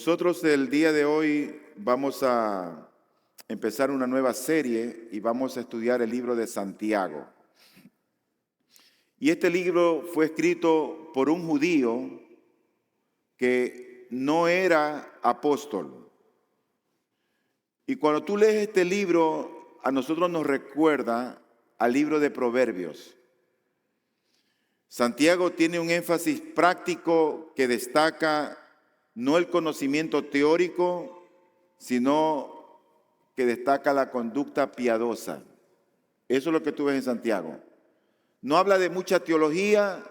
Nosotros el día de hoy vamos a empezar una nueva serie y vamos a estudiar el libro de Santiago. Y este libro fue escrito por un judío que no era apóstol. Y cuando tú lees este libro, a nosotros nos recuerda al libro de Proverbios. Santiago tiene un énfasis práctico que destaca no el conocimiento teórico, sino que destaca la conducta piadosa. Eso es lo que tú ves en Santiago. No habla de mucha teología,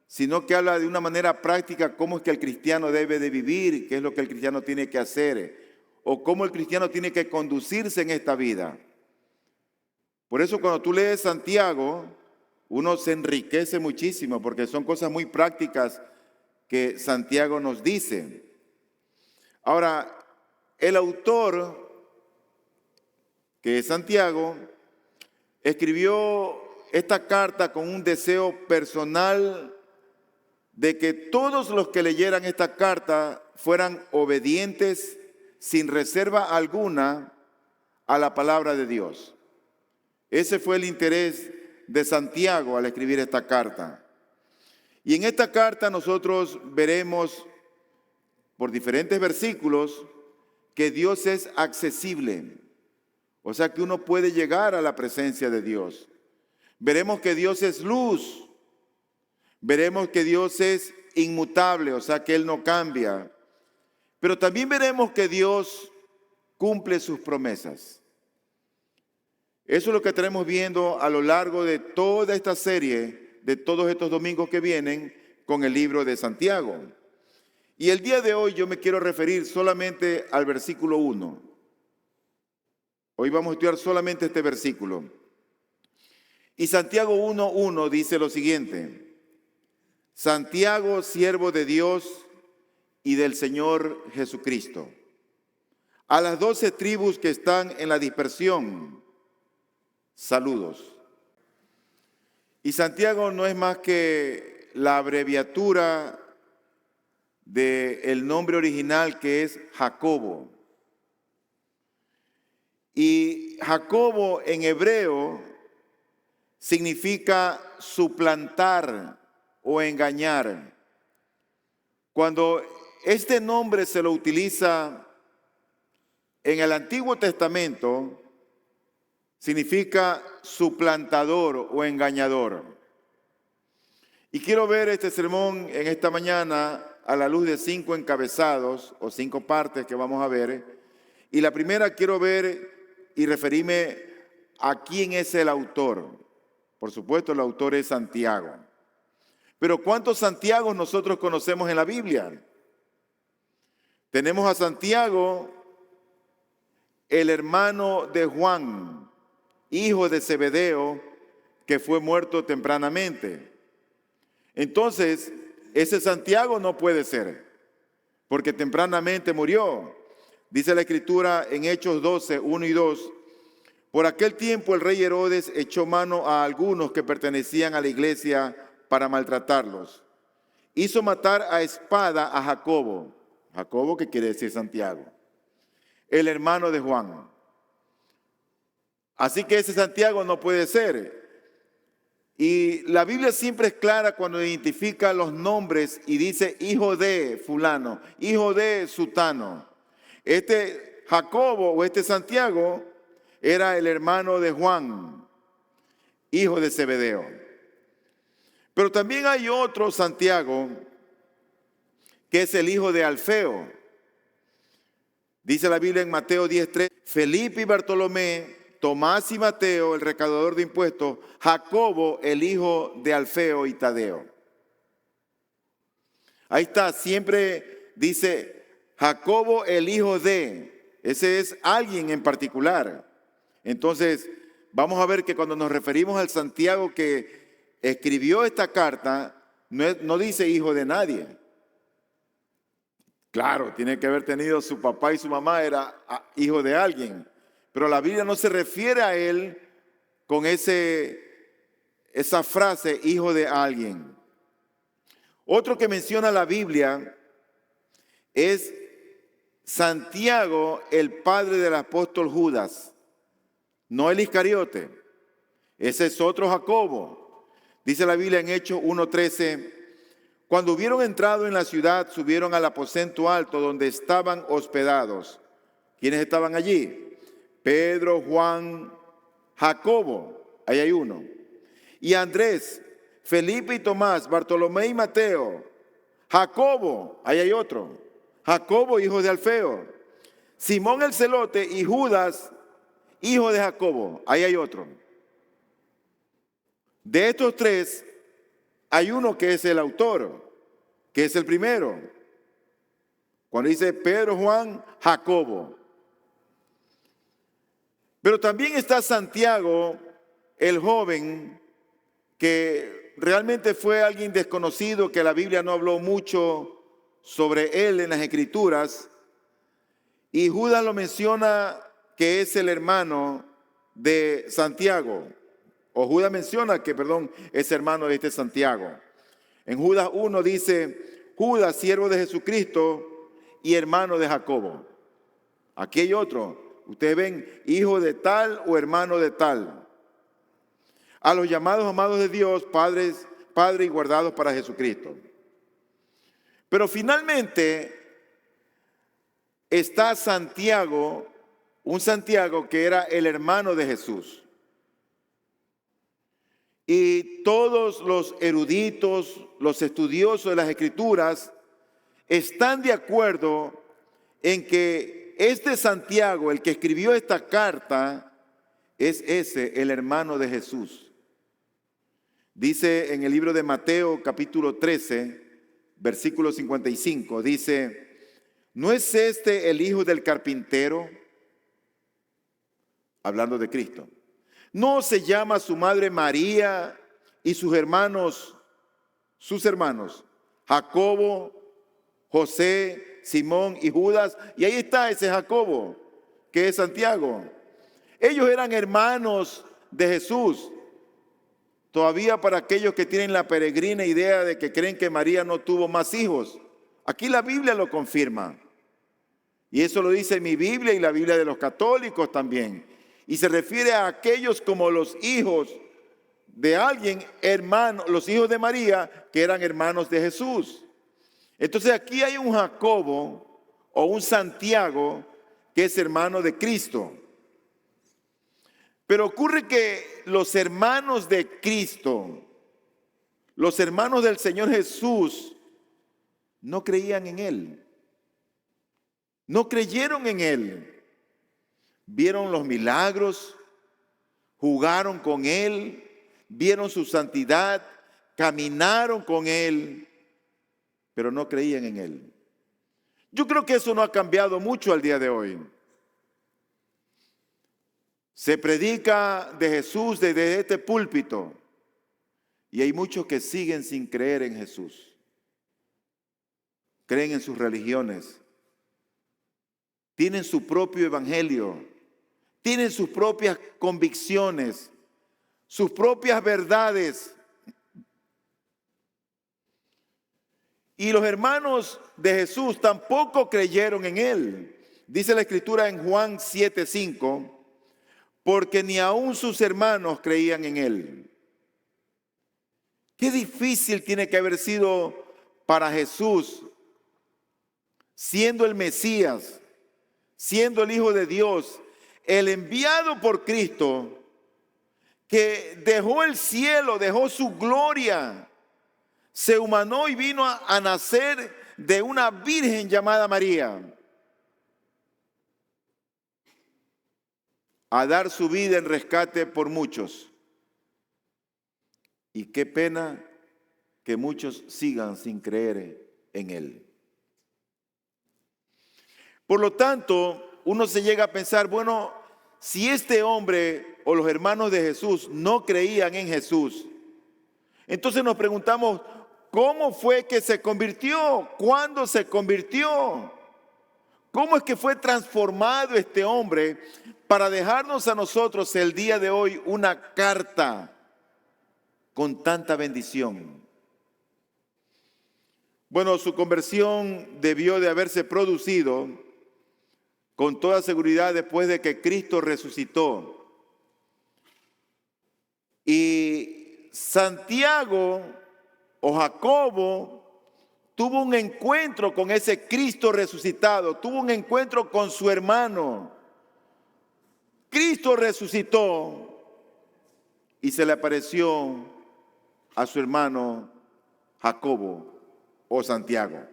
sino que habla de una manera práctica cómo es que el cristiano debe de vivir, qué es lo que el cristiano tiene que hacer, o cómo el cristiano tiene que conducirse en esta vida. Por eso cuando tú lees Santiago, uno se enriquece muchísimo, porque son cosas muy prácticas que Santiago nos dice. Ahora, el autor, que es Santiago, escribió esta carta con un deseo personal de que todos los que leyeran esta carta fueran obedientes sin reserva alguna a la palabra de Dios. Ese fue el interés de Santiago al escribir esta carta. Y en esta carta nosotros veremos por diferentes versículos que Dios es accesible, o sea que uno puede llegar a la presencia de Dios. Veremos que Dios es luz, veremos que Dios es inmutable, o sea que Él no cambia, pero también veremos que Dios cumple sus promesas. Eso es lo que estaremos viendo a lo largo de toda esta serie, de todos estos domingos que vienen con el libro de Santiago. Y el día de hoy yo me quiero referir solamente al versículo 1. Hoy vamos a estudiar solamente este versículo. Y Santiago 1:1 dice lo siguiente: Santiago, siervo de Dios y del Señor Jesucristo, a las 12 tribus que están en la dispersión, saludos. Y Santiago no es más que la abreviatura del nombre original, que es Jacobo. Y Jacobo en hebreo significa suplantar o engañar. Cuando este nombre se lo utiliza en el Antiguo Testamento, significa suplantador o engañador. Y quiero ver este sermón en esta mañana a la luz de 5 encabezados o 5 partes que vamos a ver. Y la primera quiero ver y referirme a quién es el autor. Por supuesto, el autor es Santiago. Pero ¿cuántos Santiagos nosotros conocemos en la Biblia? Tenemos a Santiago, el hermano de Juan, hijo de Zebedeo, que fue muerto tempranamente. Entonces, ese Santiago no puede ser, porque tempranamente murió. Dice la Escritura en Hechos 12, 1 y 2, por aquel tiempo el rey Herodes echó mano a algunos que pertenecían a la iglesia para maltratarlos. Hizo matar a espada a Jacobo, Jacobo que quiere decir Santiago, el hermano de Juan. Así que ese Santiago no puede ser. Y la Biblia siempre es clara cuando identifica los nombres y dice hijo de fulano, hijo de sutano. Este Jacobo o este Santiago era el hermano de Juan, hijo de Zebedeo. Pero también hay otro Santiago que es el hijo de Alfeo. Dice la Biblia en Mateo 10:3, Felipe y Bartolomé, Tomás y Mateo, el recaudador de impuestos, Jacobo, el hijo de Alfeo y Tadeo. Ahí está, siempre dice Jacobo, el hijo de, ese es alguien en particular. Entonces, vamos a ver que cuando nos referimos al Santiago que escribió esta carta, no dice hijo de nadie. Claro, tiene que haber tenido su papá y su mamá, era hijo de alguien. Pero la Biblia no se refiere a él con esa frase, hijo de alguien. Otro que menciona la Biblia es Santiago, el padre del apóstol Judas, no el Iscariote. Ese es otro Jacobo. Dice la Biblia en Hechos 1:13, cuando hubieron entrado en la ciudad, subieron al aposento alto donde estaban hospedados. ¿Quiénes estaban allí? Pedro, Juan, Jacobo, ahí hay uno, y Andrés, Felipe y Tomás, Bartolomé y Mateo, Jacobo, ahí hay otro, Jacobo, hijo de Alfeo, Simón el celote y Judas, hijo de Jacobo, ahí hay otro. De estos tres, hay uno que es el autor, que es el primero. Cuando dice Pedro, Juan, Jacobo. Pero también está Santiago, el joven, que realmente fue alguien desconocido, que la Biblia no habló mucho sobre él en las Escrituras. Y Judas lo menciona que es el hermano de Santiago. O Judas menciona que, es hermano de este Santiago. En Judas 1 dice, Judas, siervo de Jesucristo y hermano de Jacobo. Aquí hay otro. Ustedes ven, hijo de tal o hermano de tal. A los llamados amados de Dios, padres y guardados para Jesucristo. Pero finalmente está Santiago, un Santiago que era el hermano de Jesús. Y todos los eruditos, los estudiosos de las Escrituras, están de acuerdo en que este Santiago, el que escribió esta carta, es ese, el hermano de Jesús. Dice en el libro de Mateo, capítulo 13, versículo 55, dice, ¿no es este el hijo del carpintero? Hablando de Cristo. ¿No se llama su madre María y sus hermanos, Jacobo, José, Simón y Judas? Y ahí está ese Jacobo, que es Santiago. Ellos eran hermanos de Jesús. Todavía para aquellos que tienen la peregrina idea de que creen que María no tuvo más hijos. Aquí la Biblia lo confirma. Y eso lo dice mi Biblia y la Biblia de los católicos también. Y se refiere a aquellos como los hijos de alguien, hermanos, los hijos de María, que eran hermanos de Jesús. Entonces aquí hay un Jacobo o un Santiago que es hermano de Cristo. Pero ocurre que los hermanos de Cristo, los hermanos del Señor Jesús, no creían en Él. No creyeron en Él. Vieron los milagros, jugaron con Él, vieron su santidad, caminaron con Él, pero no creían en Él. Yo creo que eso no ha cambiado mucho al día de hoy. Se predica de Jesús desde este púlpito y hay muchos que siguen sin creer en Jesús. Creen en sus religiones, tienen su propio evangelio, tienen sus propias convicciones, sus propias verdades. Y los hermanos de Jesús tampoco creyeron en Él. Dice la Escritura en Juan 7:5, porque ni aun sus hermanos creían en Él. Qué difícil tiene que haber sido para Jesús, siendo el Mesías, siendo el Hijo de Dios, el enviado por Cristo, que dejó el cielo, dejó su gloria, se humanó y vino a nacer de una virgen llamada María, a dar su vida en rescate por muchos. Y qué pena que muchos sigan sin creer en Él. Por lo tanto, uno se llega a pensar, bueno, si este hombre o los hermanos de Jesús no creían en Jesús, entonces nos preguntamos, ¿cómo fue que se convirtió? ¿Cuándo se convirtió? ¿Cómo es que fue transformado este hombre para dejarnos a nosotros el día de hoy una carta con tanta bendición? Bueno, su conversión debió de haberse producido con toda seguridad después de que Cristo resucitó. Y Santiago o Jacobo tuvo un encuentro con ese Cristo resucitado, tuvo un encuentro con su hermano. Cristo resucitó y se le apareció a su hermano Jacobo o Santiago.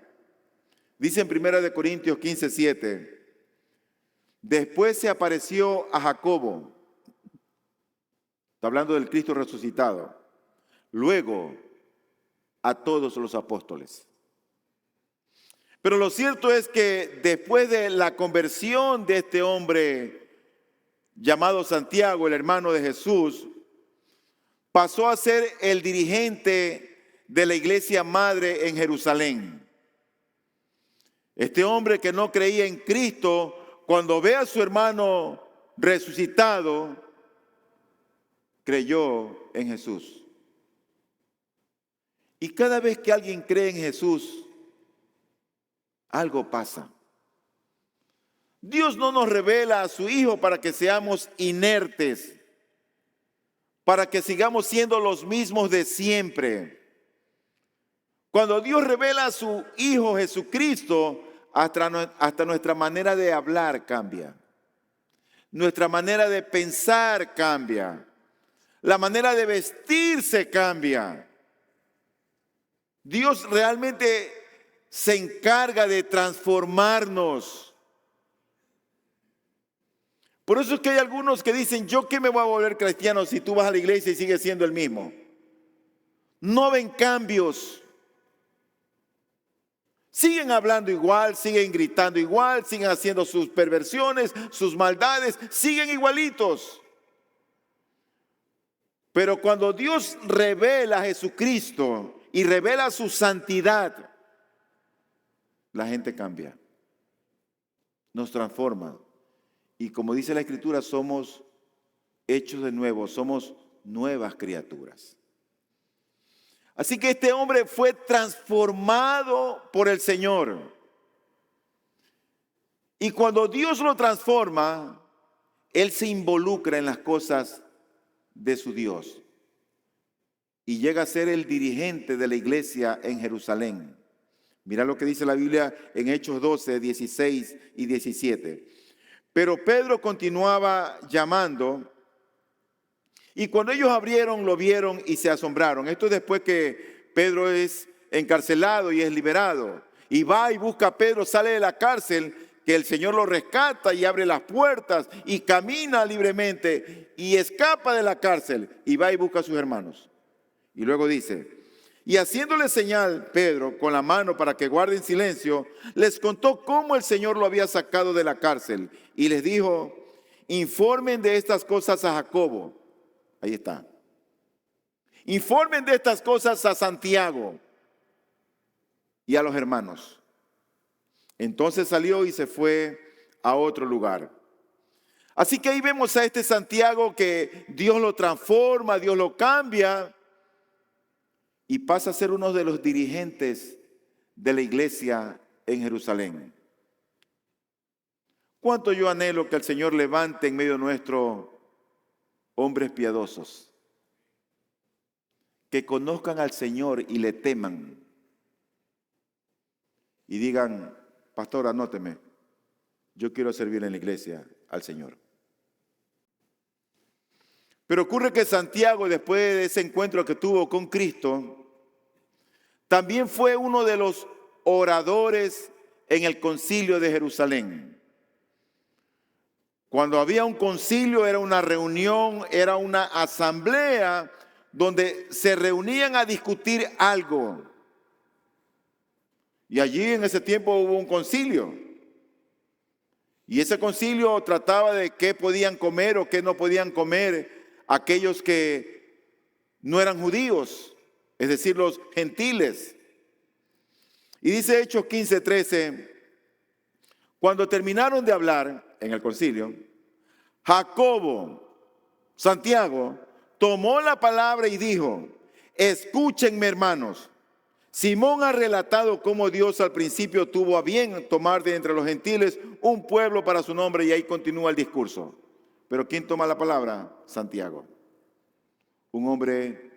Dice en 1 Corintios 15:7, después se apareció a Jacobo, está hablando del Cristo resucitado, luego a todos los apóstoles. Pero lo cierto es que después de la conversión de este hombre llamado Santiago, el hermano de Jesús, pasó a ser el dirigente de la iglesia madre en Jerusalén. Este hombre que no creía en Cristo, cuando ve a su hermano resucitado, creyó en Jesús. Y cada vez que alguien cree en Jesús, algo pasa. Dios no nos revela a su Hijo para que seamos inertes, para que sigamos siendo los mismos de siempre. Cuando Dios revela a su Hijo Jesucristo, hasta nuestra manera de hablar cambia. Nuestra manera de pensar cambia. La manera de vestirse cambia. Dios realmente se encarga de transformarnos. Por eso es que hay algunos que dicen, ¿yo qué me voy a volver cristiano si tú vas a la iglesia y sigues siendo el mismo? No ven cambios. Siguen hablando igual, siguen gritando igual, siguen haciendo sus perversiones, sus maldades, siguen igualitos. Pero cuando Dios revela a Jesucristo y revela su santidad, la gente cambia, nos transforma. Y como dice la Escritura, somos hechos de nuevo, somos nuevas criaturas. Así que este hombre fue transformado por el Señor. Y cuando Dios lo transforma, él se involucra en las cosas de su Dios. Y llega a ser el dirigente de la iglesia en Jerusalén. Mira lo que dice la Biblia en Hechos 12, 16 y 17. Pero Pedro continuaba llamando, y cuando ellos abrieron, lo vieron y se asombraron. Esto es después que Pedro es encarcelado y es liberado. Y va y busca a Pedro, sale de la cárcel, que el Señor lo rescata y abre las puertas y camina libremente y escapa de la cárcel y va y busca a sus hermanos. Y luego dice, y haciéndole señal Pedro con la mano para que guarden silencio, les contó cómo el Señor lo había sacado de la cárcel y les dijo, informen de estas cosas a Jacobo. Ahí está. Informen de estas cosas a Santiago y a los hermanos. Entonces salió y se fue a otro lugar. Así que ahí vemos a este Santiago que Dios lo transforma, Dios lo cambia y pasa a ser uno de los dirigentes de la iglesia en Jerusalén. Cuánto yo anhelo que el Señor levante en medio nuestro hombres piadosos, que conozcan al Señor y le teman y digan, pastor, anóteme, yo quiero servir en la iglesia al Señor. Pero ocurre que Santiago, después de ese encuentro que tuvo con Cristo, también fue uno de los oradores en el concilio de Jerusalén. Cuando había un concilio, era una reunión, era una asamblea donde se reunían a discutir algo. Y allí en ese tiempo hubo un concilio. Y ese concilio trataba de qué podían comer o qué no podían comer aquellos que no eran judíos, es decir, los gentiles. Y dice Hechos 15:13, cuando terminaron de hablar en el concilio, Jacobo, Santiago, tomó la palabra y dijo, escúchenme hermanos, Simón ha relatado cómo Dios al principio tuvo a bien tomar de entre los gentiles un pueblo para su nombre, y ahí continúa el discurso. Pero ¿quién toma la palabra? Santiago. Un hombre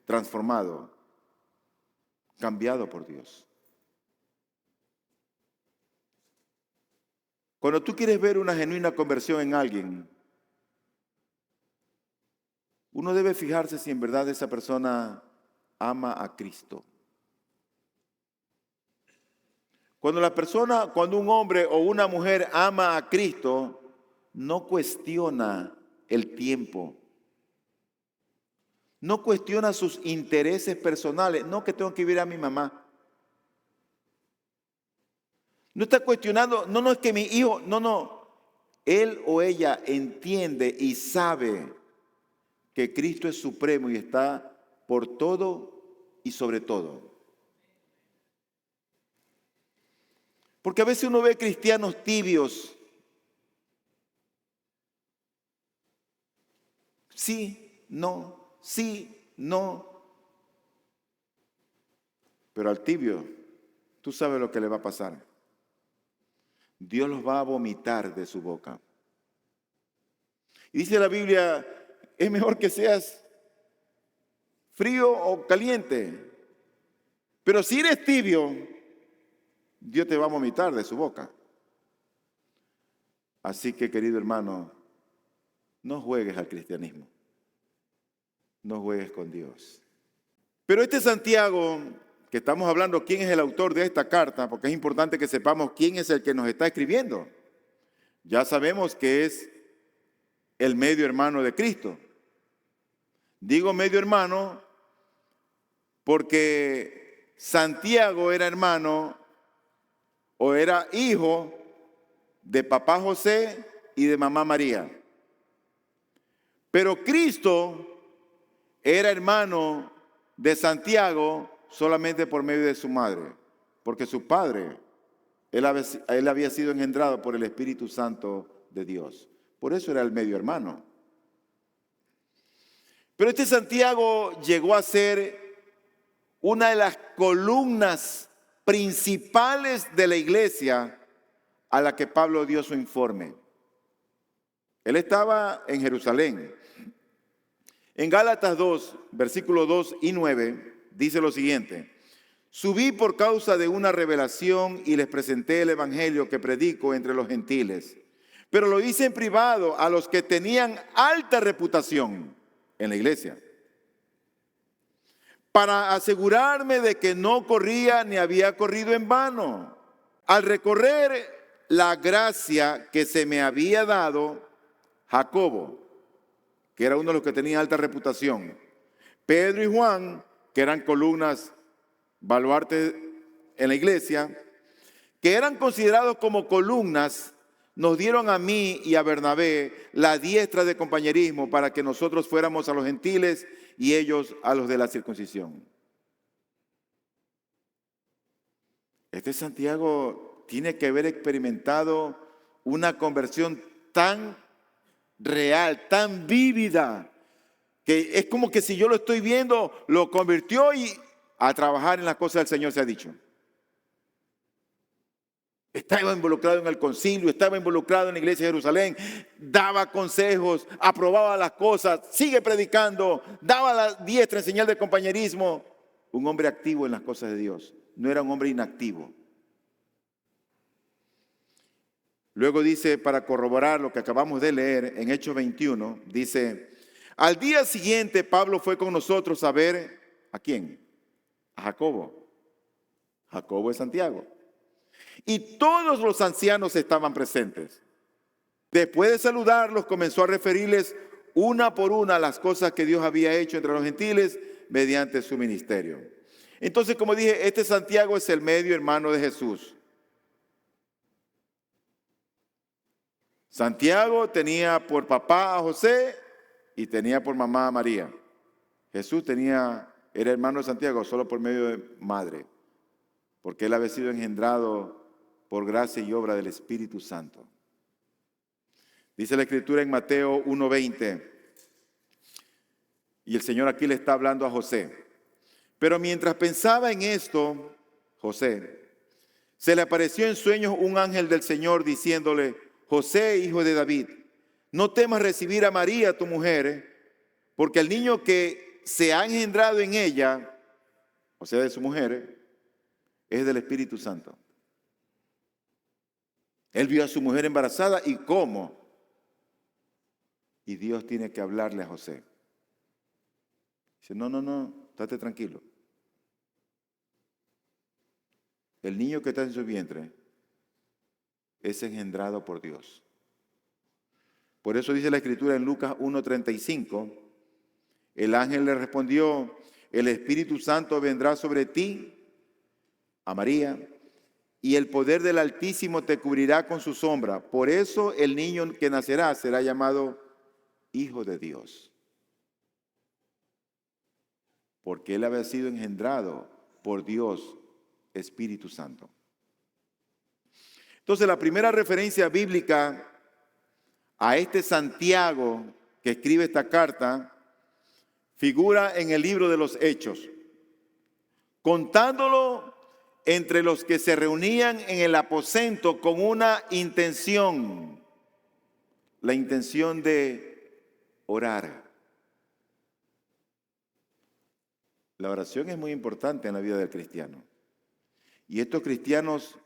transformado, cambiado por Dios. Cuando tú quieres ver una genuina conversión en alguien, uno debe fijarse si en verdad esa persona ama a Cristo. Cuando un hombre o una mujer ama a Cristo, no cuestiona el tiempo. No cuestiona sus intereses personales. No, que tengo que ver a mi mamá. No está cuestionando, no, es que mi hijo, no. Él o ella entiende y sabe que Cristo es supremo y está por todo y sobre todo. Porque a veces uno ve cristianos tibios. Sí, no, sí, no. Pero al tibio, tú sabes lo que le va a pasar. Dios los va a vomitar de su boca. Y dice la Biblia, es mejor que seas frío o caliente. Pero si eres tibio, Dios te va a vomitar de su boca. Así que, querido hermano, no juegues al cristianismo. No juegues con Dios. Pero este Santiago, que estamos hablando, ¿quién es el autor de esta carta? Porque es importante que sepamos quién es el que nos está escribiendo. Ya sabemos que es el medio hermano de Cristo. Digo medio hermano porque Santiago era hermano o era hijo de papá José y de mamá María. Pero Cristo era hermano de Santiago solamente por medio de su madre, porque su padre, él había sido engendrado por el Espíritu Santo de Dios. Por eso era el medio hermano. Pero este Santiago llegó a ser una de las columnas principales de la iglesia a la que Pablo dio su informe. Él estaba en Jerusalén. En Gálatas 2, versículos 2 y 9, dice lo siguiente: subí por causa de una revelación y les presenté el evangelio que predico entre los gentiles. Pero lo hice en privado a los que tenían alta reputación en la iglesia, para asegurarme de que no corría ni había corrido en vano. Al recorrer la gracia que se me había dado, Jacobo, que era uno de los que tenía alta reputación, Pedro y Juan, que eran columnas, baluartes en la iglesia, que eran considerados como columnas, nos dieron a mí y a Bernabé la diestra de compañerismo para que nosotros fuéramos a los gentiles y ellos a los de la circuncisión. Este Santiago tiene que haber experimentado una conversión tan real, tan vívida, que es como que si yo lo estoy viendo, lo convirtió y a trabajar en las cosas del Señor se ha dicho. Estaba involucrado en el concilio, estaba involucrado en la iglesia de Jerusalén, daba consejos, aprobaba las cosas, sigue predicando, daba la diestra en señal de compañerismo. Un hombre activo en las cosas de Dios, no era un hombre inactivo. Luego dice, para corroborar lo que acabamos de leer en Hechos 21, dice: al día siguiente Pablo fue con nosotros a ver, ¿a quién? A Jacobo. Jacobo es Santiago. Y todos los ancianos estaban presentes. Después de saludarlos, comenzó a referirles una por una las cosas que Dios había hecho entre los gentiles mediante su ministerio. Entonces, como dije, este Santiago es el medio hermano de Jesús. Santiago tenía por papá a José y tenía por mamá a María. Jesús era hermano de Santiago solo por medio de madre, porque él había sido engendrado por gracia y obra del Espíritu Santo. Dice la Escritura en Mateo 1:20, y el Señor aquí le está hablando a José: Pero mientras pensaba en esto, José, se le apareció en sueños un ángel del Señor diciéndole: José, hijo de David, no temas recibir a María, tu mujer, porque el niño que se ha engendrado en ella, o sea, de su mujer, es del Espíritu Santo. Él vio a su mujer embarazada y cómo. Y Dios tiene que hablarle a José. Dice, no, estate tranquilo. El niño que está en su vientre es engendrado por Dios. Por eso dice la Escritura en Lucas 1:35, el ángel le respondió: el Espíritu Santo vendrá sobre ti, a María, y el poder del Altísimo te cubrirá con su sombra. Por eso el niño que nacerá será llamado Hijo de Dios. Porque él había sido engendrado por Dios, Espíritu Santo. Entonces, la primera referencia bíblica a este Santiago que escribe esta carta figura en el libro de los Hechos, contándolo entre los que se reunían en el aposento con una intención, la intención de orar. La oración es muy importante en la vida del cristiano. Y estos cristianos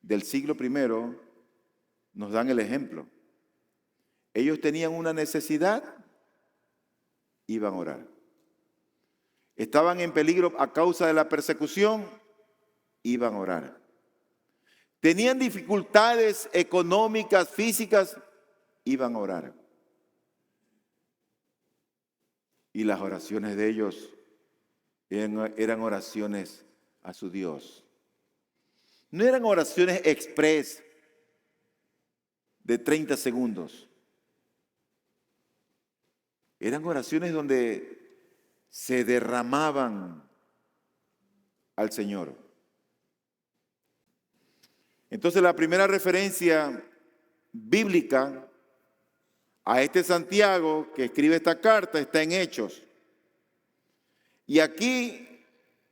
del siglo I nos dan el ejemplo. Ellos tenían una necesidad, iban a orar. Estaban en peligro a causa de la persecución, iban a orar. Tenían dificultades económicas, físicas, iban a orar. Y las oraciones de ellos eran oraciones a su Dios. No eran oraciones express de 30 segundos. Eran oraciones donde se derramaban al Señor. Entonces, la primera referencia bíblica a este Santiago que escribe esta carta está en Hechos. Y aquí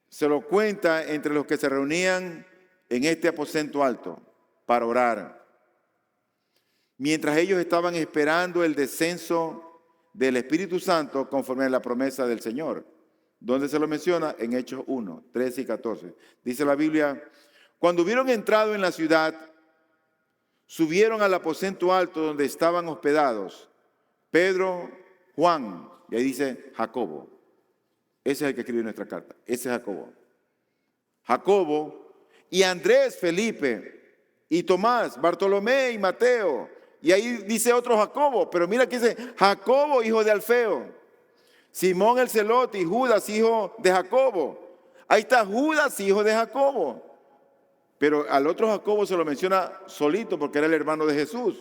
se lo cuenta entre los que se reunían en este aposento alto para orar, mientras ellos estaban esperando el descenso del Espíritu Santo conforme a la promesa del Señor. ¿Dónde se lo menciona? En Hechos 1, 13 y 14. Dice la Biblia: cuando hubieron entrado en la ciudad, subieron al aposento alto donde estaban hospedados Pedro, Juan, y ahí dice Jacobo. Ese es el que escribió nuestra carta. Ese es Jacobo. Jacobo y Andrés, Felipe y Tomás, Bartolomé y Mateo. Y ahí dice otro Jacobo, pero mira que dice Jacobo, hijo de Alfeo, Simón el celote y Judas, hijo de Jacobo. Ahí está Judas, hijo de Jacobo. Pero al otro Jacobo se lo menciona solito porque era el hermano de Jesús.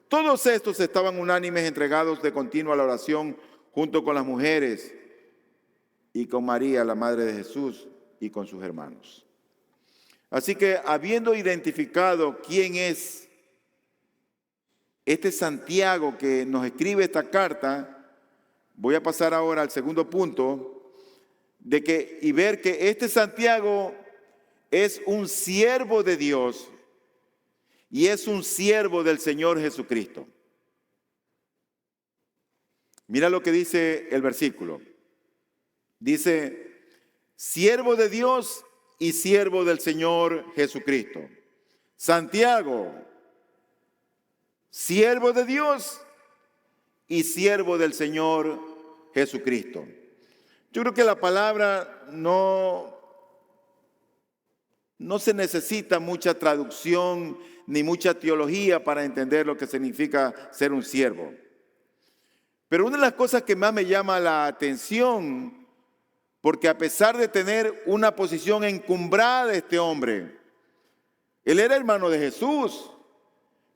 Todos estos estaban unánimes, entregados de continuo a la oración junto con las mujeres y con María, la madre de Jesús, y con sus hermanos. Así que, habiendo identificado quién es este Santiago que nos escribe esta carta, voy a pasar ahora al segundo punto y ver que este Santiago es un siervo de Dios y es un siervo del Señor Jesucristo. Mira lo que dice el versículo. Dice, siervo de Dios y siervo del Señor Jesucristo. Santiago, siervo de Dios y siervo del Señor Jesucristo. Yo creo que la palabra no se necesita mucha traducción ni mucha teología para entender lo que significa ser un siervo. Pero una de las cosas que más me llama la atención, porque a pesar de tener una posición encumbrada este hombre, él era hermano de Jesús,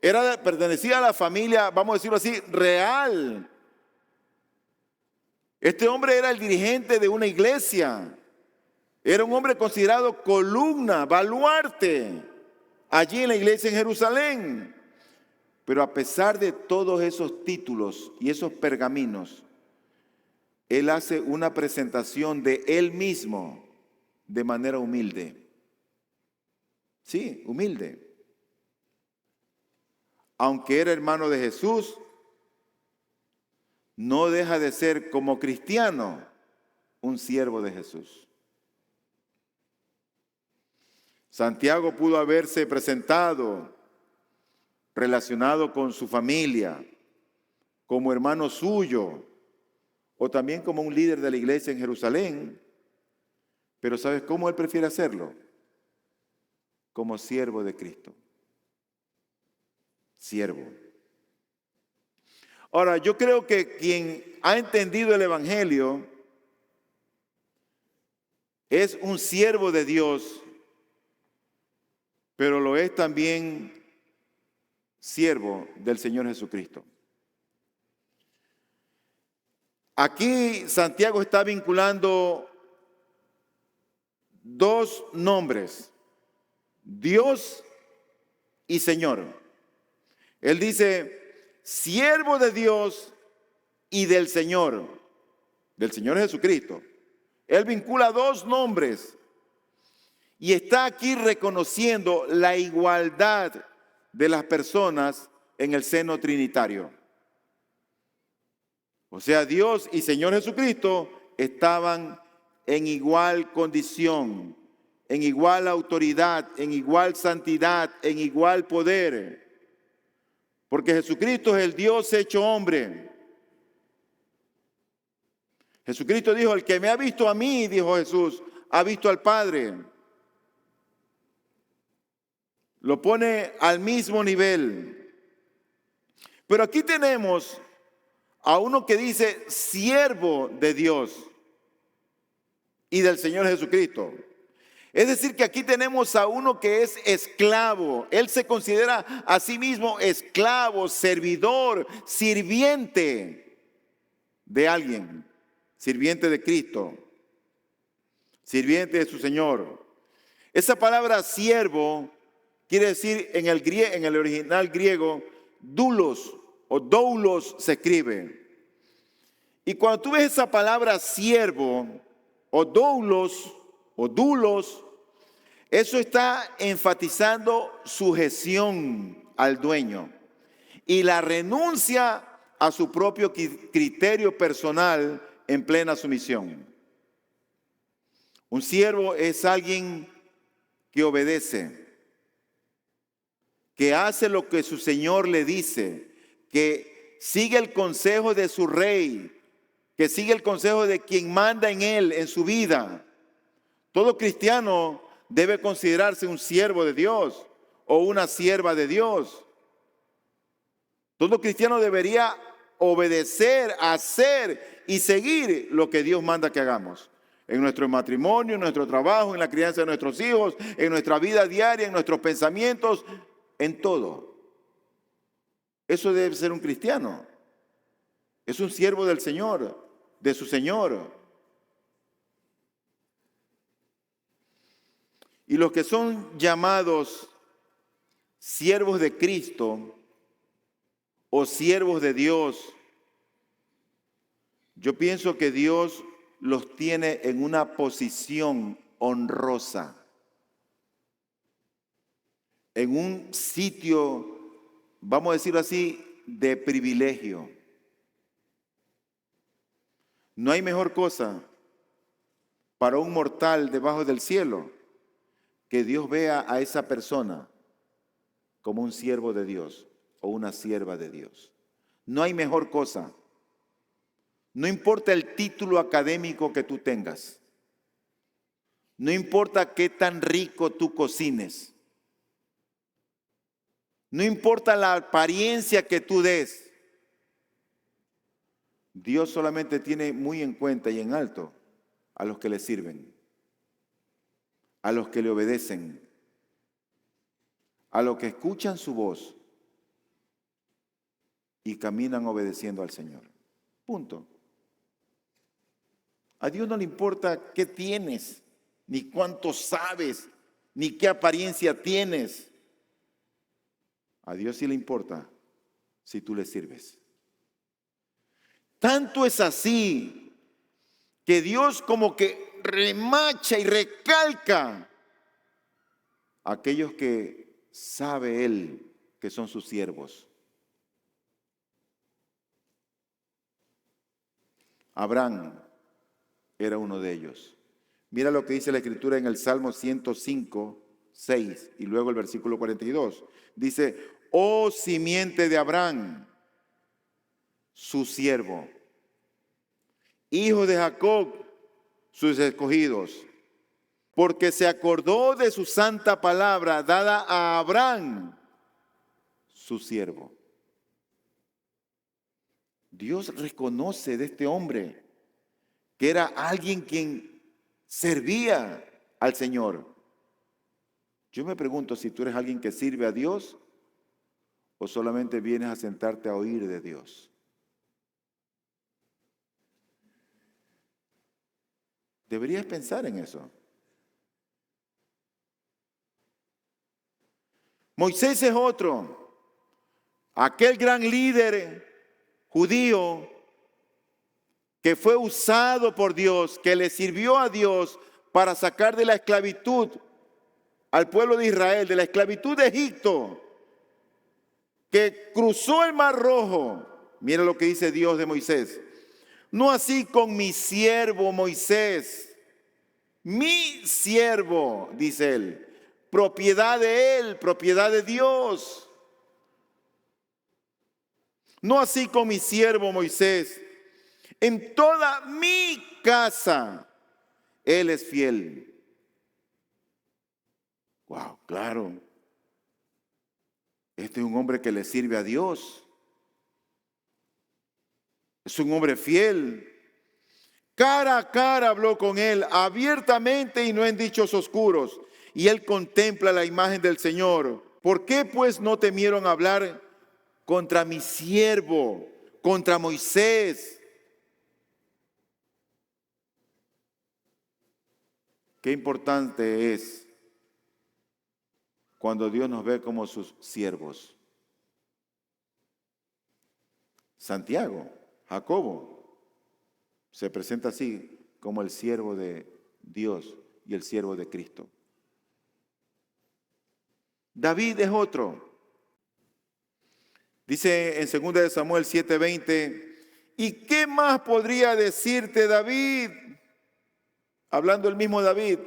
pertenecía a la familia, vamos a decirlo así, real. Este hombre era el dirigente de una iglesia, era un hombre considerado columna, baluarte, allí en la iglesia en Jerusalén. Pero a pesar de todos esos títulos y esos pergaminos, Él hace una presentación de Él mismo de manera humilde. Sí, humilde. Aunque era hermano de Jesús, no deja de ser como cristiano un siervo de Jesús. Santiago pudo haberse presentado relacionado con su familia, como hermano suyo, o también como un líder de la iglesia en Jerusalén. Pero ¿sabes cómo él prefiere hacerlo? Como siervo de Cristo. Siervo. Ahora, yo creo que quien ha entendido el Evangelio es un siervo de Dios, pero lo es también siervo del Señor Jesucristo. Aquí Santiago está vinculando dos nombres, Dios y Señor. Él dice, siervo de Dios y del Señor Jesucristo. Él vincula dos nombres y está aquí reconociendo la igualdad de las personas en el seno trinitario. O sea, Dios y Señor Jesucristo estaban en igual condición, en igual autoridad, en igual santidad, en igual poder. Porque Jesucristo es el Dios hecho hombre. Jesucristo dijo, el que me ha visto a mí, dijo Jesús, ha visto al Padre. Lo pone al mismo nivel. Pero aquí tenemos a uno que dice siervo de Dios y del Señor Jesucristo. Es decir, que aquí tenemos a uno que es esclavo. Él se considera a sí mismo esclavo, servidor, sirviente de alguien, sirviente de Cristo, sirviente de su Señor. Esa palabra siervo quiere decir en el original griego, doulos o doulos se escribe. Y cuando tú ves esa palabra siervo o doulos o doulos, eso está enfatizando sujeción al dueño y la renuncia a su propio criterio personal en plena sumisión. Un siervo es alguien que obedece, que hace lo que su Señor le dice, que sigue el consejo de su rey, que sigue el consejo de quien manda en él, en su vida. Todo cristiano debe considerarse un siervo de Dios o una sierva de Dios. Todo cristiano debería obedecer, hacer y seguir lo que Dios manda que hagamos. En nuestro matrimonio, en nuestro trabajo, en la crianza de nuestros hijos, en nuestra vida diaria, en nuestros pensamientos, en todo. Eso debe ser un cristiano. Es un siervo del Señor, de su Señor. Y los que son llamados siervos de Cristo o siervos de Dios, yo pienso que Dios los tiene en una posición honrosa, en un sitio, vamos a decirlo así, de privilegio. No hay mejor cosa para un mortal debajo del cielo que Dios vea a esa persona como un siervo de Dios o una sierva de Dios. No hay mejor cosa. No importa el título académico que tú tengas. No importa qué tan rico tú cocines. No importa la apariencia que tú des. Dios solamente tiene muy en cuenta y en alto a los que le sirven, a los que le obedecen, a los que escuchan su voz y caminan obedeciendo al Señor. Punto. A Dios no le importa qué tienes, ni cuánto sabes, ni qué apariencia tienes. A Dios sí le importa si tú le sirves. Tanto es así que Dios como que remacha y recalca a aquellos que sabe Él que son sus siervos. Abraham era uno de ellos. Mira lo que dice la Escritura en el Salmo 105, 6 y luego el versículo 42. Dice, oh simiente de Abraham, su siervo, hijo de Jacob, sus escogidos, porque se acordó de su santa palabra dada a Abraham, su siervo. Dios reconoce de este hombre que era alguien quien servía al Señor. Yo me pregunto si tú eres alguien que sirve a Dios o solamente vienes a sentarte a oír de Dios. Deberías pensar en eso. Moisés es otro, aquel gran líder judío que fue usado por Dios, que le sirvió a Dios para sacar de la esclavitud al pueblo de Israel, de la esclavitud de Egipto, que cruzó el Mar Rojo. Mira lo que dice Dios de Moisés. No así con mi siervo Moisés, mi siervo, dice él, propiedad de él, propiedad de Dios. No así con mi siervo Moisés. En toda mi casa, él es fiel. Wow, claro. Este es un hombre que le sirve a Dios. Es un hombre fiel. Cara a cara habló con él, abiertamente y no en dichos oscuros. Y él contempla la imagen del Señor. ¿Por qué pues no temieron hablar contra mi siervo, contra Moisés? Qué importante es cuando Dios nos ve como sus siervos. Santiago, Jacobo, se presenta así como el siervo de Dios y el siervo de Cristo. David es otro. Dice en 2 Samuel 7:20, ¿y qué más podría decirte David? Hablando el mismo David.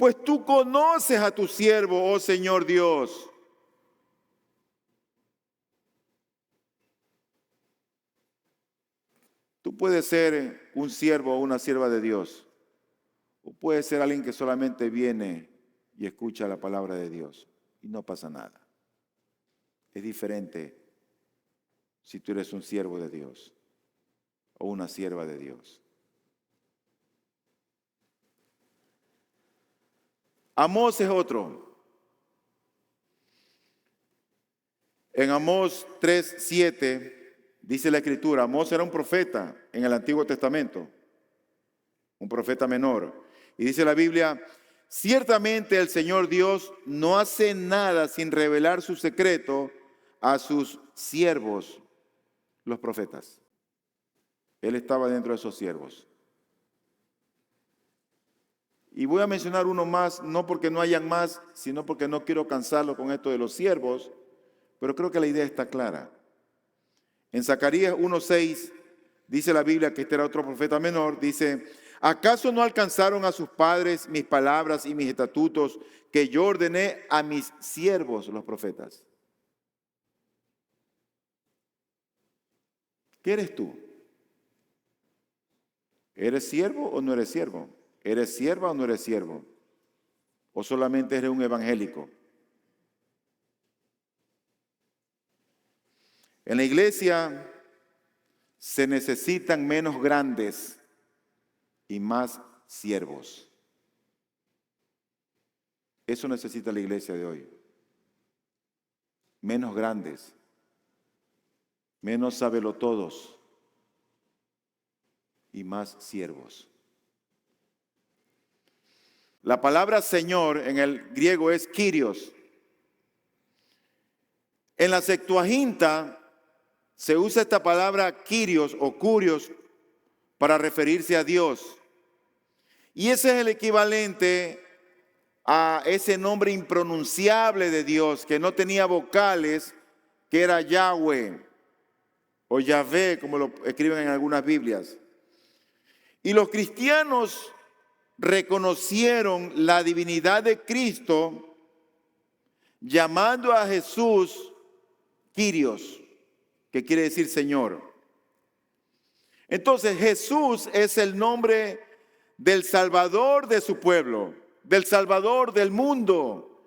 Pues tú conoces a tu siervo, oh Señor Dios. Tú puedes ser un siervo o una sierva de Dios, o puedes ser alguien que solamente viene y escucha la palabra de Dios y no pasa nada. Es diferente si tú eres un siervo de Dios o una sierva de Dios. Amós es otro. En Amós 3:7 dice la Escritura, Amós era un profeta en el Antiguo Testamento, un profeta menor. Y dice la Biblia, ciertamente el Señor Dios no hace nada sin revelar su secreto a sus siervos, los profetas. Él estaba dentro de esos siervos. Y voy a mencionar uno más, no porque no hayan más, sino porque no quiero cansarlo con esto de los siervos, pero creo que la idea está clara. En Zacarías 1:6 dice la Biblia que este era otro profeta menor, dice, ¿acaso no alcanzaron a sus padres mis palabras y mis estatutos que yo ordené a mis siervos, los profetas? ¿Qué eres tú? ¿Eres siervo o no eres siervo? ¿Eres sierva o no eres siervo? ¿O solamente eres un evangélico? En la iglesia se necesitan menos grandes y más siervos. Eso necesita la iglesia de hoy. Menos grandes, menos sabelotodos y más siervos. La palabra Señor en el griego es Kyrios. En la Septuaginta se usa esta palabra Kyrios o Curios para referirse a Dios. Y ese es el equivalente a ese nombre impronunciable de Dios, que no tenía vocales, que era Yahweh o Yahvé, como lo escriben en algunas Biblias. Y los cristianos reconocieron la divinidad de Cristo llamando a Jesús Kyrios, que quiere decir Señor. Entonces Jesús es el nombre del Salvador de su pueblo, del Salvador del mundo.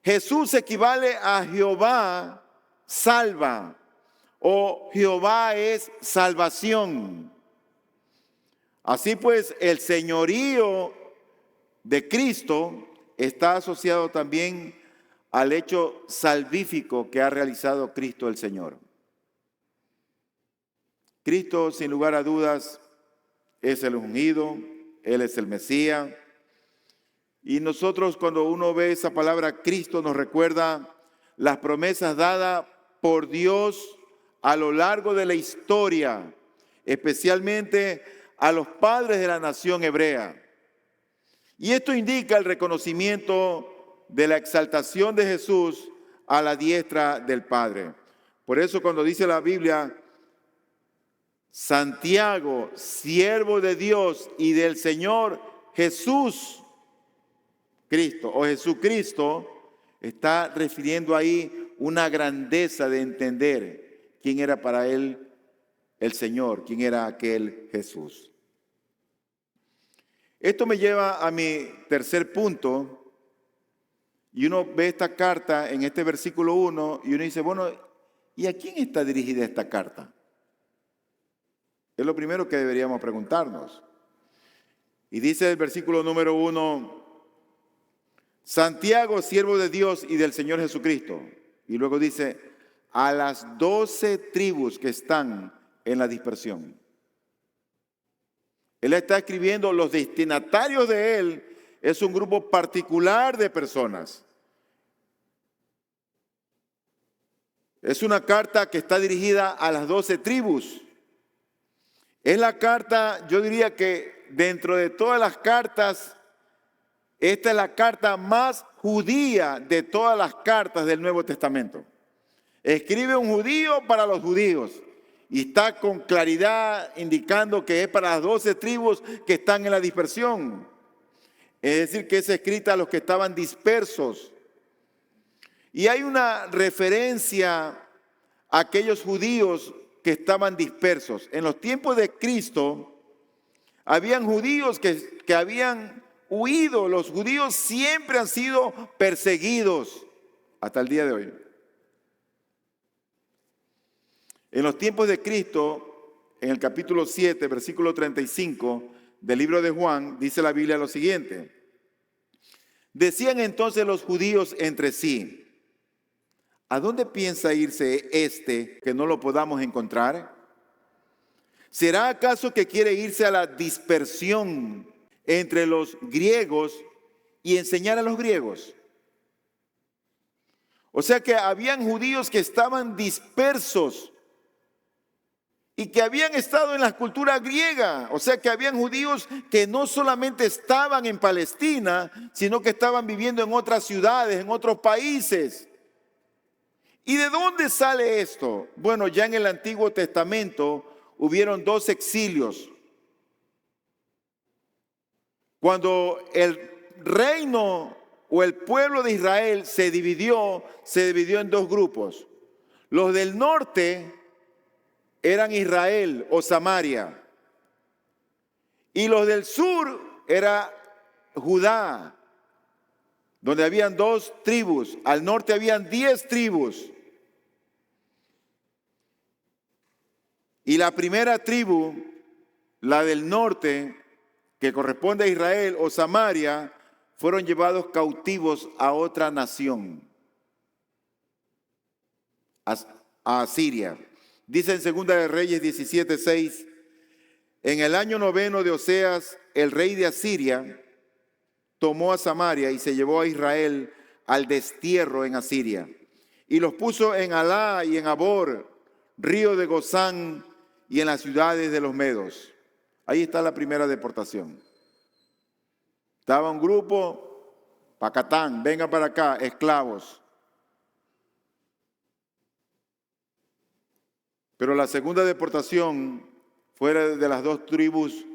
Jesús equivale a Jehová salva, o Jehová es salvación. Así pues, el señorío de Cristo está asociado también al hecho salvífico que ha realizado Cristo el Señor. Cristo, sin lugar a dudas, es el ungido, Él es el Mesías. Y nosotros, cuando uno ve esa palabra Cristo, nos recuerda las promesas dadas por Dios a lo largo de la historia, especialmente a los padres de la nación hebrea. Y esto indica el reconocimiento de la exaltación de Jesús a la diestra del Padre. Por eso cuando dice la Biblia, Santiago, siervo de Dios y del Señor Jesús Cristo o Jesucristo, está refiriendo ahí una grandeza de entender quién era para él el Señor, quién era aquel Jesús. Esto me lleva a mi tercer punto, y uno ve esta carta en este versículo 1 y uno dice, bueno, ¿y a quién está dirigida esta carta? Es lo primero que deberíamos preguntarnos. Y dice el versículo número 1, Santiago, siervo de Dios y del Señor Jesucristo. Y luego dice, a las 12 tribus que están en la dispersión. Él está escribiendo, los destinatarios de él es un grupo particular de personas. Es una carta que está dirigida a las 12 tribus. Es la carta, yo diría que dentro de todas las cartas, esta es la carta más judía de todas las cartas del Nuevo Testamento. Escribe un judío para los judíos y está con claridad indicando que es para las 12 tribus que están en la dispersión. Es decir, que es escrita a los que estaban dispersos. Y hay una referencia a aquellos judíos que estaban dispersos. En los tiempos de Cristo, habían judíos que habían huido. Los judíos siempre han sido perseguidos hasta el día de hoy. En los tiempos de Cristo, en el capítulo 7, versículo 35 del libro de Juan, dice la Biblia lo siguiente. Decían entonces los judíos entre sí, ¿a dónde piensa irse este que no lo podamos encontrar? ¿Será acaso que quiere irse a la dispersión entre los griegos y enseñar a los griegos? O sea que habían judíos que estaban dispersos y que habían estado en la cultura griega. O sea que habían judíos que no solamente estaban en Palestina, sino que estaban viviendo en otras ciudades, en otros países. ¿Y de dónde sale esto? Bueno, ya en el Antiguo Testamento hubieron 2 exilios. Cuando el reino o el pueblo de Israel se dividió en 2 grupos. Los del norte eran Israel o Samaria. Y los del sur era Judá, donde habían 2 tribus. Al norte habían 10 tribus. Y la primera tribu, la del norte, que corresponde a Israel o Samaria, fueron llevados cautivos a otra nación, a Asiria. Dice en Segunda de Reyes 17:6, en el año 9 de Oseas, el rey de Asiria tomó a Samaria y se llevó a Israel al destierro en Asiria. Y los puso en Alá y en Abor, río de Gozán, y en las ciudades de los medos. Ahí está la primera deportación. Estaba un grupo, Pacatán, venga para acá, esclavos. Pero la segunda deportación fue de las dos tribus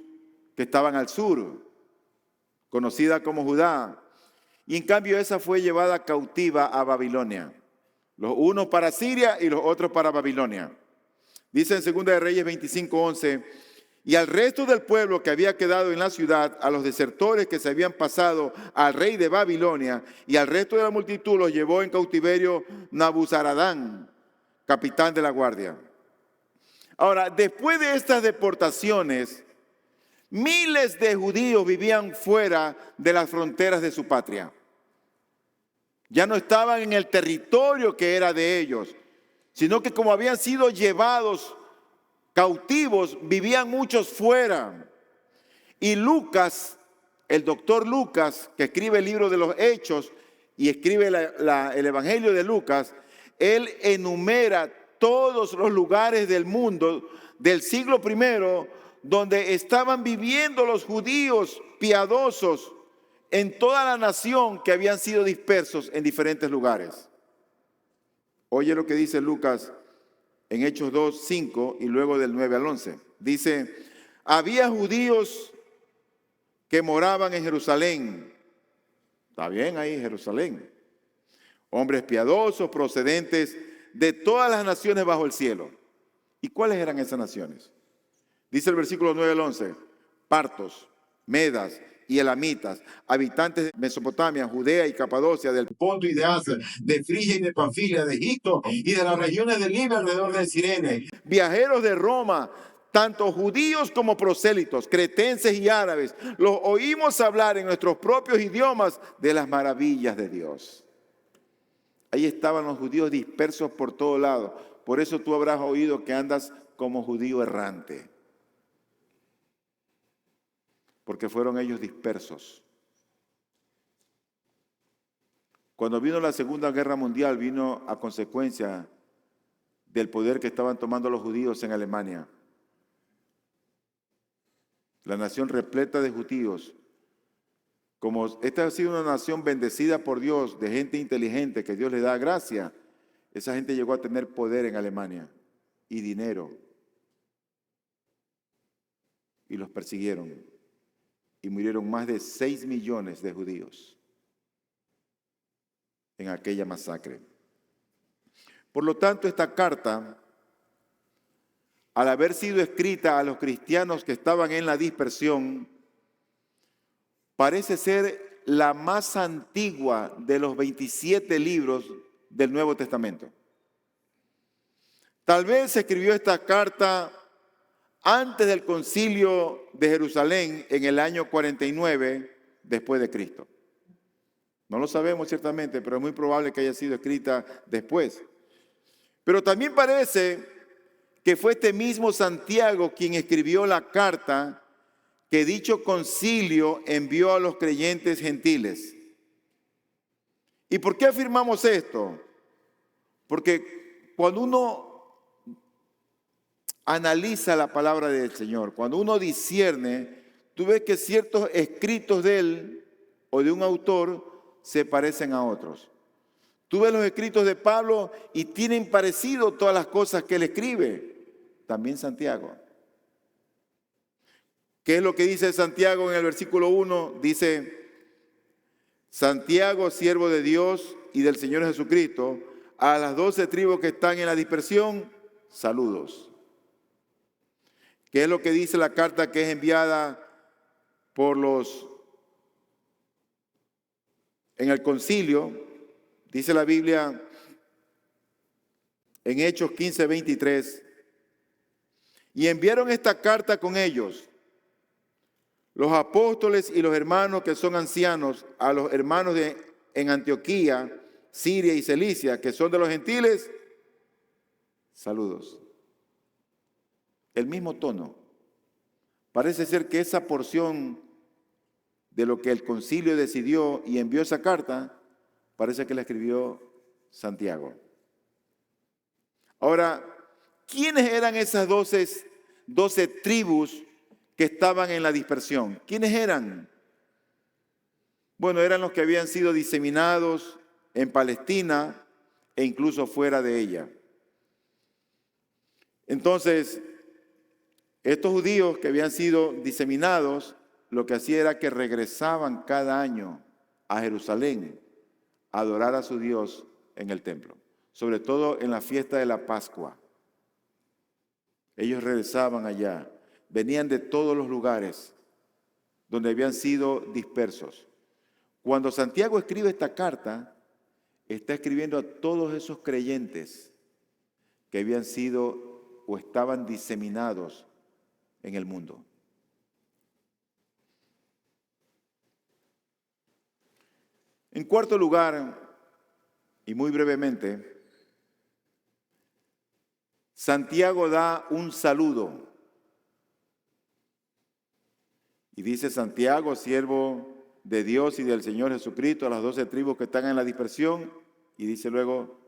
que estaban al sur, conocida como Judá. Y en cambio esa fue llevada cautiva a Babilonia. Los unos para Siria y los otros para Babilonia. Dice en 2 de Reyes 25:11, y al resto del pueblo que había quedado en la ciudad, a los desertores que se habían pasado al rey de Babilonia, y al resto de la multitud los llevó en cautiverio Nabuzaradán, capitán de la guardia. Ahora, después de estas deportaciones, miles de judíos vivían fuera de las fronteras de su patria. Ya no estaban en el territorio que era de ellos, sino que como habían sido llevados cautivos, vivían muchos fuera. Y Lucas, el doctor Lucas, que escribe el libro de los Hechos y escribe el Evangelio de Lucas, él enumera todos los lugares del mundo del siglo I donde estaban viviendo los judíos piadosos en toda la nación que habían sido dispersos en diferentes lugares. Oye lo que dice Lucas en Hechos 2:5 y luego del 9 al 11. Dice, había judíos que moraban en Jerusalén. Está bien ahí Jerusalén. Hombres piadosos procedentes de todas las naciones bajo el cielo. ¿Y cuáles eran esas naciones? Dice el versículo 9 al 11. Partos, medas y elamitas, habitantes de Mesopotamia, Judea y Capadocia, del Ponto y de Asia, de Frigia y de Panfilia, de Egipto y de las regiones del Libia alrededor de Cirene, viajeros de Roma, tanto judíos como prosélitos, cretenses y árabes, los oímos hablar en nuestros propios idiomas de las maravillas de Dios. Ahí estaban los judíos dispersos por todo lado. Por eso tú habrás oído que andas como judío errante. Porque fueron ellos dispersos. Cuando vino la Segunda Guerra Mundial, vino a consecuencia del poder que estaban tomando los judíos en Alemania. La nación repleta de judíos. Como esta ha sido una nación bendecida por Dios, de gente inteligente que Dios le da gracia, esa gente llegó a tener poder en Alemania y dinero. Y los persiguieron. Y murieron más de 6 millones de judíos en aquella masacre. Por lo tanto, esta carta, al haber sido escrita a los cristianos que estaban en la dispersión, parece ser la más antigua de los 27 libros del Nuevo Testamento. Tal vez se escribió esta carta antes del concilio de Jerusalén en el año 49 después de Cristo. No lo sabemos ciertamente, pero es muy probable que haya sido escrita después. Pero también parece que fue este mismo Santiago quien escribió la carta que dicho concilio envió a los creyentes gentiles. ¿Y por qué afirmamos esto? Porque cuando uno analiza la palabra del Señor, cuando uno discierne, tú ves que ciertos escritos de él o de un autor se parecen a otros. Tú ves los escritos de Pablo y tienen parecido todas las cosas que él escribe. También Santiago. ¿Qué es lo que dice Santiago en el versículo 1? Dice, Santiago, siervo de Dios y del Señor Jesucristo, a las 12 tribus que están en la dispersión, saludos. ¿Qué es lo que dice la carta que es enviada en el concilio? Dice la Biblia en Hechos 15:23, y enviaron esta carta con ellos, los apóstoles y los hermanos que son ancianos, a los hermanos en Antioquía, Siria y Cilicia, que son de los gentiles, saludos. El mismo tono. Parece ser que esa porción de lo que el concilio decidió y envió esa carta, parece que la escribió Santiago. Ahora, ¿quiénes eran esas 12 tribus que estaban en la dispersión. ¿Quiénes eran? Bueno, eran los que habían sido diseminados en Palestina e incluso fuera de ella. Entonces, estos judíos que habían sido diseminados, lo que hacía era que regresaban cada año a Jerusalén a adorar a su Dios en el templo, sobre todo en la fiesta de la Pascua. Ellos regresaban allá, venían de todos los lugares donde habían sido dispersos. Cuando Santiago escribe esta carta, está escribiendo a todos esos creyentes que habían sido o estaban diseminados en el mundo. En cuarto lugar, y muy brevemente, Santiago da un saludo. Y dice Santiago, siervo de Dios y del Señor Jesucristo, a las 12 tribus que están en la dispersión, y dice luego,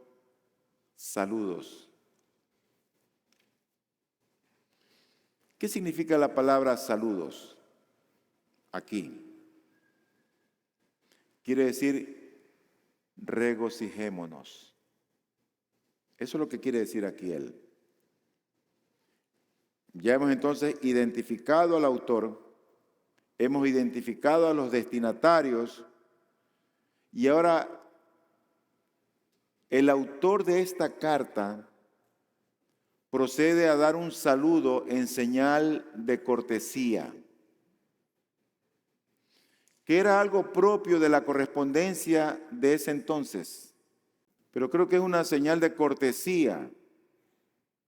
saludos. ¿Qué significa la palabra saludos aquí? Quiere decir regocijémonos. Eso es lo que quiere decir aquí él. Ya hemos entonces identificado al autor, hemos identificado a los destinatarios y ahora el autor de esta carta procede a dar un saludo en señal de cortesía, que era algo propio de la correspondencia de ese entonces, pero creo que es una señal de cortesía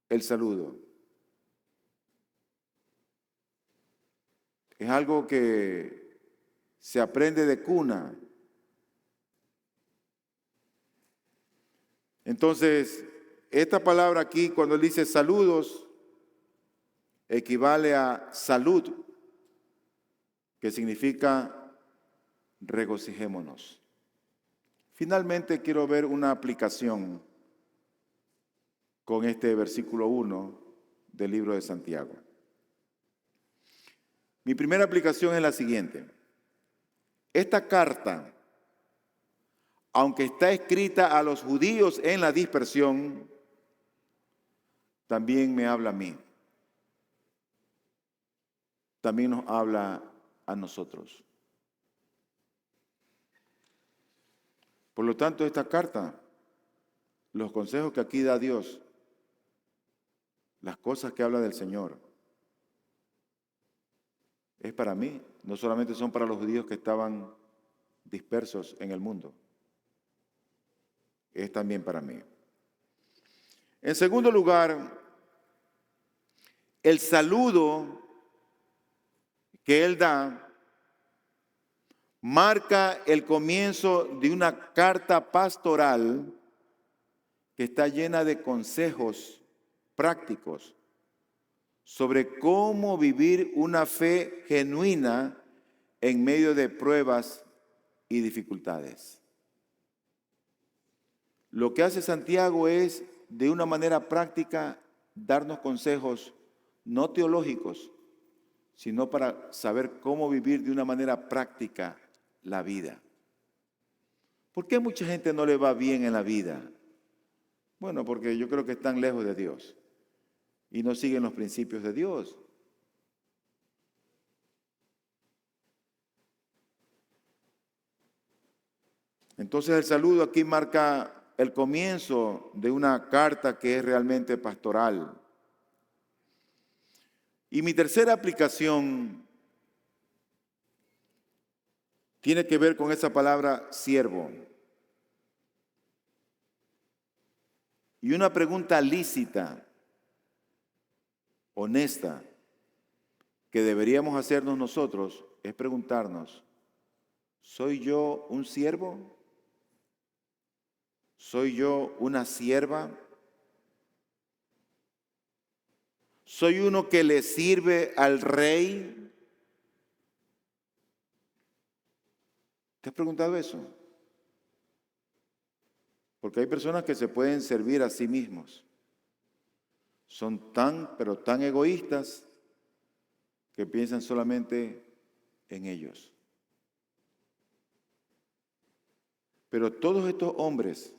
el saludo. Es algo que se aprende de cuna. Entonces, esta palabra aquí, cuando él dice saludos, equivale a salud, que significa regocijémonos. Finalmente, quiero ver una aplicación con este versículo 1 del libro de Santiago. Mi primera aplicación es la siguiente. Esta carta, aunque está escrita a los judíos en la dispersión, también me habla a mí. También nos habla a nosotros. Por lo tanto, esta carta, los consejos que aquí da Dios, las cosas que habla del Señor, es para mí. No solamente son para los judíos que estaban dispersos en el mundo, es también para mí. En segundo lugar, el saludo que él da marca el comienzo de una carta pastoral que está llena de consejos prácticos sobre cómo vivir una fe genuina en medio de pruebas y dificultades. Lo que hace Santiago es, de una manera práctica, darnos consejos no teológicos, sino para saber cómo vivir de una manera práctica la vida. ¿Por qué a mucha gente no le va bien en la vida? Bueno, porque yo creo que están lejos de Dios y no siguen los principios de Dios. Entonces el saludo aquí marca el comienzo de una carta que es realmente pastoral. Y mi tercera aplicación tiene que ver con esa palabra siervo. Y una pregunta lícita, honesta, que deberíamos hacernos nosotros es preguntarnos, ¿soy yo un siervo? ¿Soy yo una sierva? ¿Soy uno que le sirve al rey? ¿Te has preguntado eso? Porque hay personas que se pueden servir a sí mismos. Son tan, pero tan egoístas que piensan solamente en ellos. Pero todos estos hombres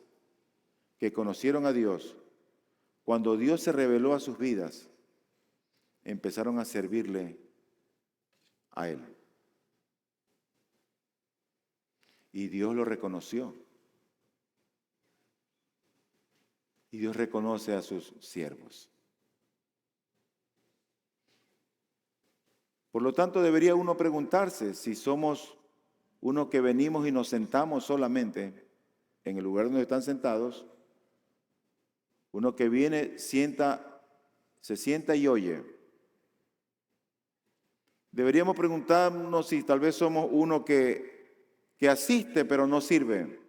que conocieron a Dios, cuando Dios se reveló a sus vidas, empezaron a servirle a Él. Y Dios lo reconoció. Y Dios reconoce a sus siervos. Por lo tanto, debería uno preguntarse si somos uno que venimos y nos sentamos solamente en el lugar donde están sentados, uno que viene, se sienta y oye. Deberíamos preguntarnos si tal vez somos uno que asiste pero no sirve.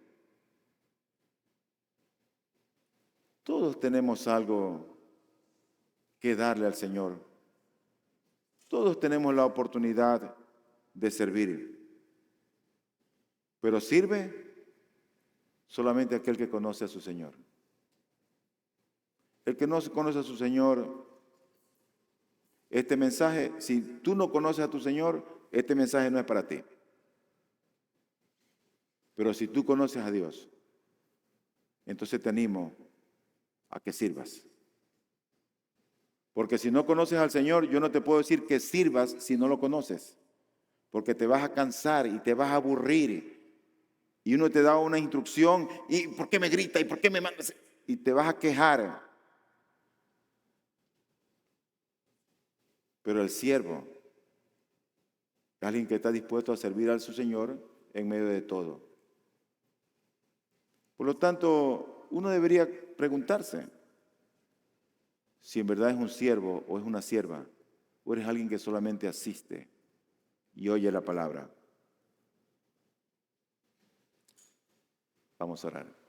Todos tenemos algo que darle al Señor. Todos tenemos la oportunidad de servir. Pero sirve solamente aquel que conoce a su Señor. El que no conoce a su Señor, este mensaje, si tú no conoces a tu Señor, este mensaje no es para ti. Pero si tú conoces a Dios, entonces te animo a que sirvas. Porque si no conoces al Señor, yo no te puedo decir que sirvas si no lo conoces. Porque te vas a cansar y te vas a aburrir. Y uno te da una instrucción, ¿y por qué me grita? ¿Y por qué me manda? Y te vas a quejar. Pero el siervo es alguien que está dispuesto a servir a su Señor en medio de todo. Por lo tanto, uno debería preguntarse si en verdad es un siervo o es una sierva, o eres alguien que solamente asiste y oye la palabra. Vamos a orar.